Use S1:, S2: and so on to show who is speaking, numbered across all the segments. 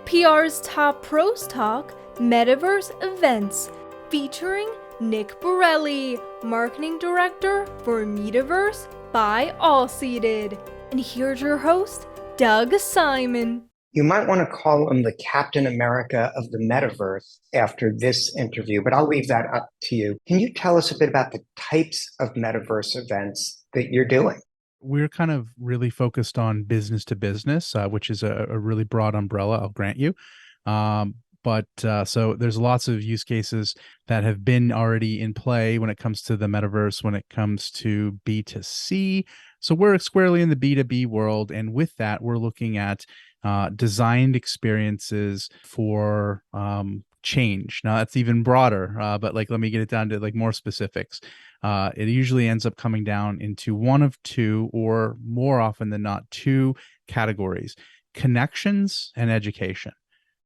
S1: PR's Top Pros Talk Metaverse Events, featuring Nick Borelli, Marketing Director for Metaverse by All Seated. And here's your host, Doug Simon.
S2: You might want to call him the Captain America of the Metaverse after this interview, but I'll leave that up to you. Can you tell us a bit about the types of Metaverse events that you're doing?
S3: We're kind of really focused on business to business, which is a really broad umbrella, I'll grant you. So there's lots of use cases that have been already in play when it comes to the metaverse, when it comes to B2C. So we're squarely in the B2B world. And with that, we're looking at designed experiences for change. Now that's even broader, but let me get it down to more specifics. It usually ends up coming down into one of two, or more often than not, two categories: connections and education.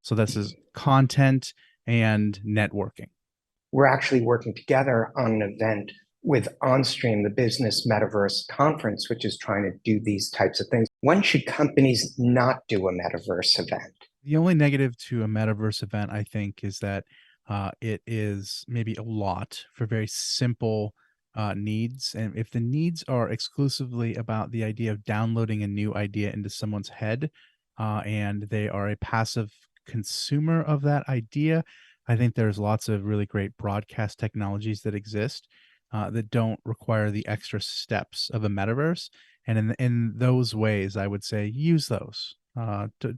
S3: So this is content and networking.
S2: We're actually working together on an event with OnStream, the Business Metaverse Conference, which is trying to do these types of things. When should companies not do a metaverse event?
S3: The only negative to a metaverse event, I think, is that it is maybe a lot for very simple needs. And if the needs are exclusively about the idea of downloading a new idea into someone's head, and they are a passive consumer of that idea, I think there's lots of really great broadcast technologies that exist that don't require the extra steps of a metaverse. And in those ways, I would say use those.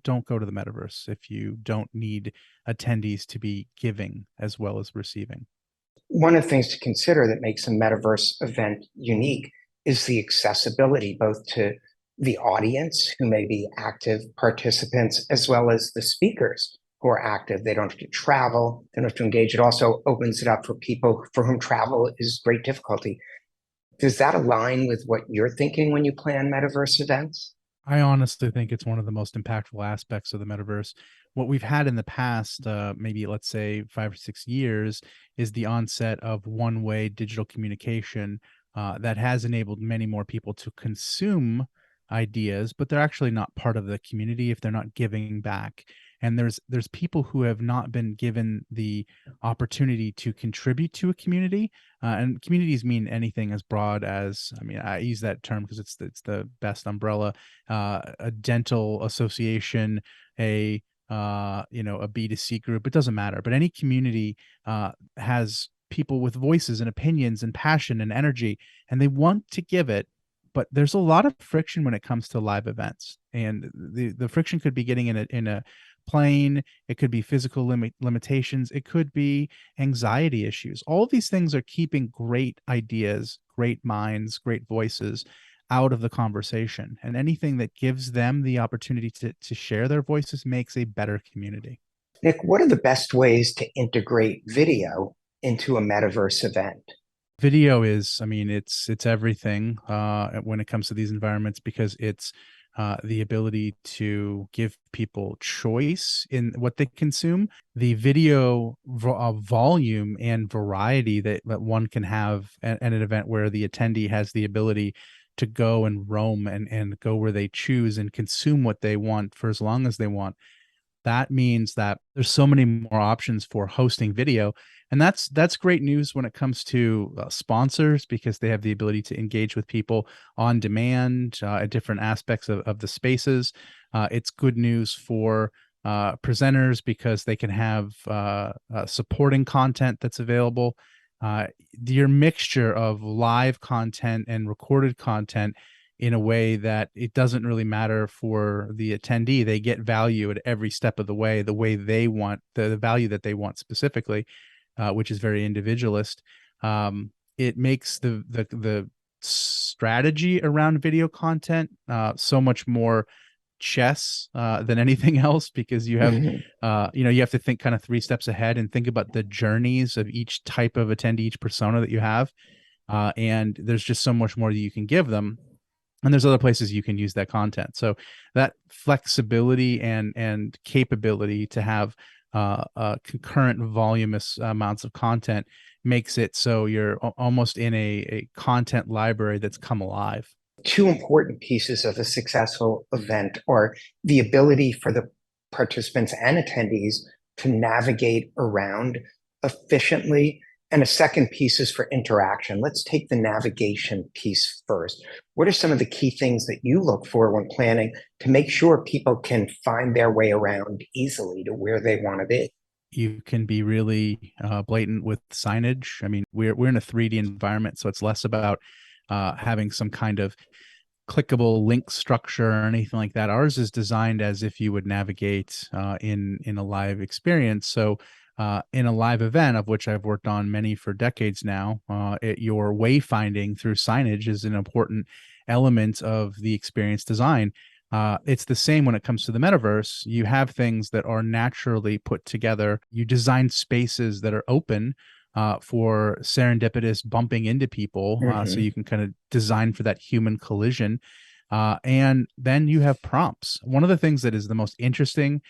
S3: Don't go to the metaverse if you don't need attendees to be giving as well as receiving.
S2: One of the things to consider that makes a metaverse event unique is the accessibility, both to the audience, who may be active participants, as well as the speakers who are active. They don't have to travel, they don't have to engage. It also opens it up for people for whom travel is great difficulty. Does that align with what you're thinking when you plan metaverse events?
S3: I honestly think it's one of the most impactful aspects of the metaverse. What we've had in the past, maybe let's say 5 or 6 years, is the onset of one-way digital communication that has enabled many more people to consume ideas, but they're actually not part of the community if they're not giving back. And there's people who have not been given the opportunity to contribute to a community, and communities mean anything as broad as, I mean, I use that term because it's the best umbrella. A dental association, a a B2C group, it doesn't matter, but any community has people with voices and opinions and passion and energy, and they want to give it. But there's a lot of friction when it comes to live events, and the friction could be getting in a plane. It could be physical limitations. It could be anxiety issues. All of these things are keeping great ideas, great minds, great voices out of the conversation. And anything that gives them the opportunity to share their voices makes a better community.
S2: Nick, what are the best ways to integrate video into a metaverse event?
S3: Video is, I mean, it's everything when it comes to these environments, because it's the ability to give people choice in what they consume. The video volume and variety that one can have at an event where the attendee has the ability to go and roam and go where they choose and consume what they want for as long as they want. That means that there's so many more options for hosting video, and that's great news when it comes to sponsors, because they have the ability to engage with people on demand at different aspects of the spaces. It's good news for presenters, because they can have supporting content that's available. Your mixture of live content and recorded content in a way that it doesn't really matter for the attendee. They get value at every step of the way they want, the value that they want specifically, which is very individualist. It makes the strategy around video content so much more chess than anything else, because you have you have to think kind of 3 steps ahead and think about the journeys of each type of attendee, each persona that you have, and there's just so much more that you can give them. And there's other places you can use that content. So that flexibility and capability to have concurrent voluminous amounts of content makes it so you're almost in a content library that's come alive.
S2: Two important pieces of a successful event are the ability for the participants and attendees to navigate around efficiently. And a second piece is for interaction. Let's take the navigation piece first. What are some of the key things that you look for when planning to make sure people can find their way around easily to where they want to be?
S3: You can be really blatant with signage. I mean, we're in a 3D environment, so it's less about having some kind of clickable link structure or anything like that. Ours is designed as if you would navigate in a live experience. So in a live event, of which I've worked on many for decades now, your wayfinding through signage is an important element of the experience design. It's the same when it comes to the metaverse. You have things that are naturally put together. You design spaces that are open for serendipitous bumping into people, so you can kind of design for that human collision. And then you have prompts. One of the things that is the most interesting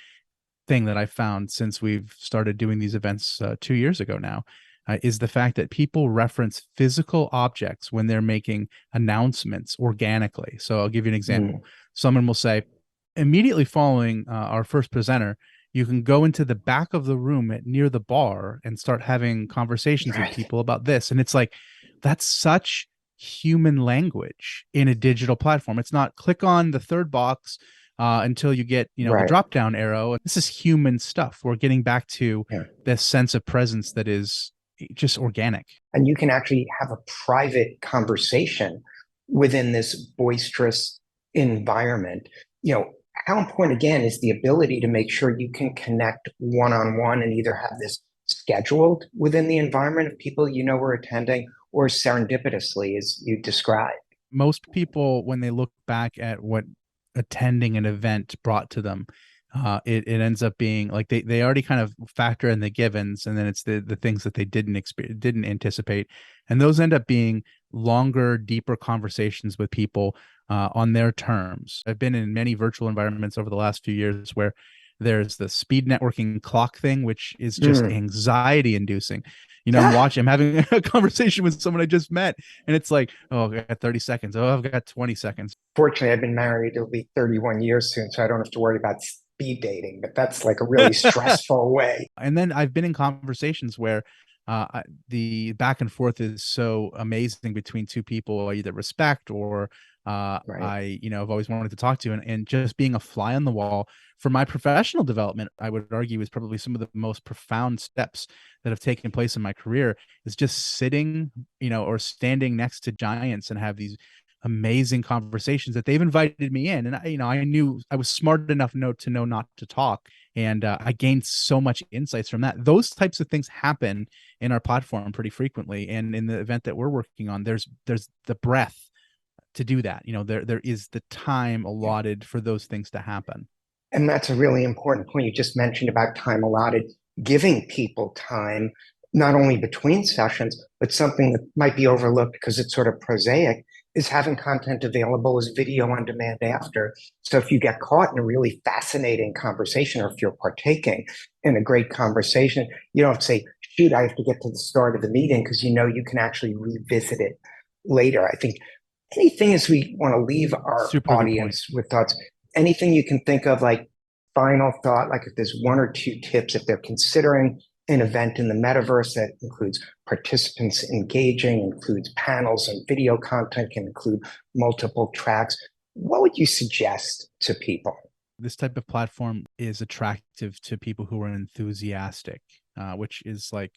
S3: thing that I found since we've started doing these events 2 years ago now is the fact that people reference physical objects when they're making announcements organically. So I'll give you an example. Someone will say, immediately following our first presenter, you can go into the back of the room near the bar and start having conversations with people about this. And it's like, that's such human language in a digital platform. It's not click on the third box until you get, the drop down arrow. This is human stuff. We're getting back to this sense of presence that is just organic.
S2: And you can actually have a private conversation within this boisterous environment. How important, again, is the ability to make sure you can connect one-on-one and either have this scheduled within the environment of people are attending, or serendipitously, as you described?
S3: Most people, when they look back at what attending an event brought to them, it ends up being like they already kind of factor in the givens, and then it's the things that they didn't anticipate, and those end up being longer, deeper conversations with people on their terms. I've been in many virtual environments over the last few years where there's the speed networking clock thing, which is just anxiety inducing. I'm having a conversation with someone I just met, and it's like, oh, I've got 30 seconds. Oh, I've got 20 seconds.
S2: Fortunately, I've been married. It'll be 31 years soon, so I don't have to worry about speed dating, but that's like a really stressful way.
S3: And then I've been in conversations where the back and forth is so amazing between two people I either respect or I've always wanted to talk to, and just being a fly on the wall for my professional development, I would argue, is probably some of the most profound steps that have taken place in my career, is just sitting, or standing next to giants and have these amazing conversations that they've invited me in. And I knew I was smart enough to know not to talk. And I gained so much insights from that. Those types of things happen in our platform pretty frequently. And in the event that we're working on, there's the breadth to do that. There is the time allotted for those things to happen.
S2: And that's a really important point you just mentioned about time allotted, giving people time, not only between sessions, but something that might be overlooked because it's sort of prosaic, is having content available as video on demand after. So if you get caught in a really fascinating conversation, or if you're partaking in a great conversation, you don't say, shoot, I have to get to the start of the meeting, because you can actually revisit it later. I think anything, as we want to leave our audience with thoughts, anything you can think of, like final thought, like if there's one or two tips, if they're considering an event in the metaverse that includes participants engaging, includes panels and video content, can include multiple tracks, what would you suggest to people?
S3: This type of platform is attractive to people who are enthusiastic, which is like,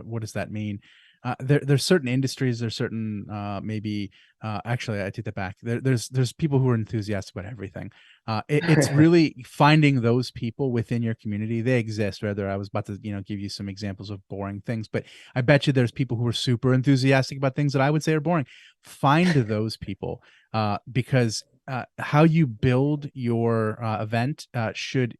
S3: what does that mean? There's certain industries, there's certain actually I take that back. There's people who are enthusiastic about everything. It's really finding those people within your community. They exist. Whether I was about to give you some examples of boring things, but I bet you there's people who are super enthusiastic about things that I would say are boring. Find those people, because how you build your event should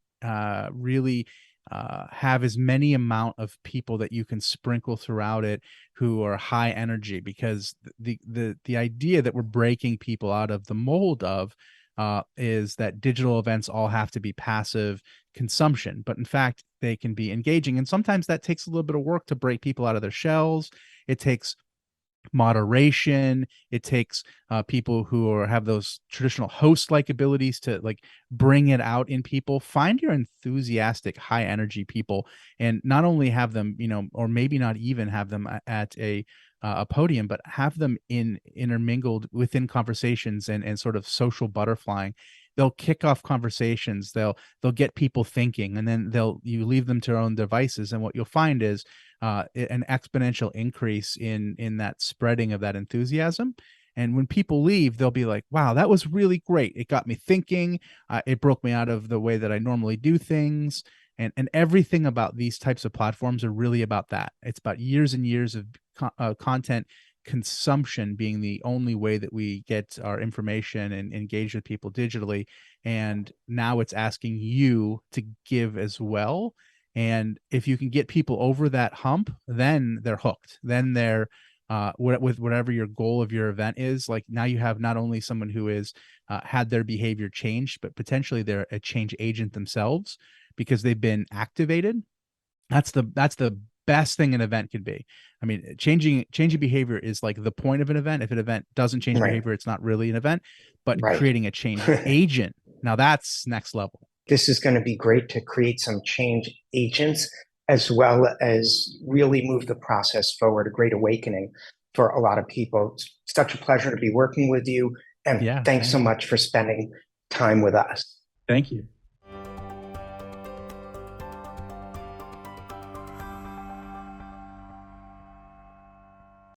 S3: really have as many amount of people that you can sprinkle throughout it who are high energy, because the idea that we're breaking people out of the mold of is that digital events all have to be passive consumption, but in fact they can be engaging, and sometimes that takes a little bit of work to break people out of their shells. It takes moderation. It takes people who have those traditional host-like abilities to like bring it out in people. Find your enthusiastic, high energy people, and not only have them, or maybe not even have them at a podium, but have them intermingled within conversations and sort of social butterflying. They'll kick off conversations. They'll get people thinking, and then you leave them to their own devices. And what you'll find is an exponential increase in that spreading of that enthusiasm. And when people leave, they'll be like, wow, that was really great. It got me thinking. It broke me out of the way that I normally do things. And everything about these types of platforms are really about that. It's about years and years of content consumption being the only way that we get our information and engage with people digitally. And now it's asking you to give as well. And if you can get people over that hump, then they're hooked. Then they're with whatever your goal of your event is. Like now you have not only someone who is had their behavior changed, but potentially they're a change agent themselves because they've been activated. That's the best thing an event can be. I mean, changing behavior is like the point of an event. If an event doesn't change
S2: Right.
S3: behavior, it's not really an event. But
S2: Right.
S3: creating a change agent, now that's next level.
S2: This is going to be great to create some change agents as well as really move the process forward, a great awakening for a lot of people. It's such a pleasure to be working with you. And
S3: Yeah,
S2: thanks so much for spending time with us.
S3: Thank you.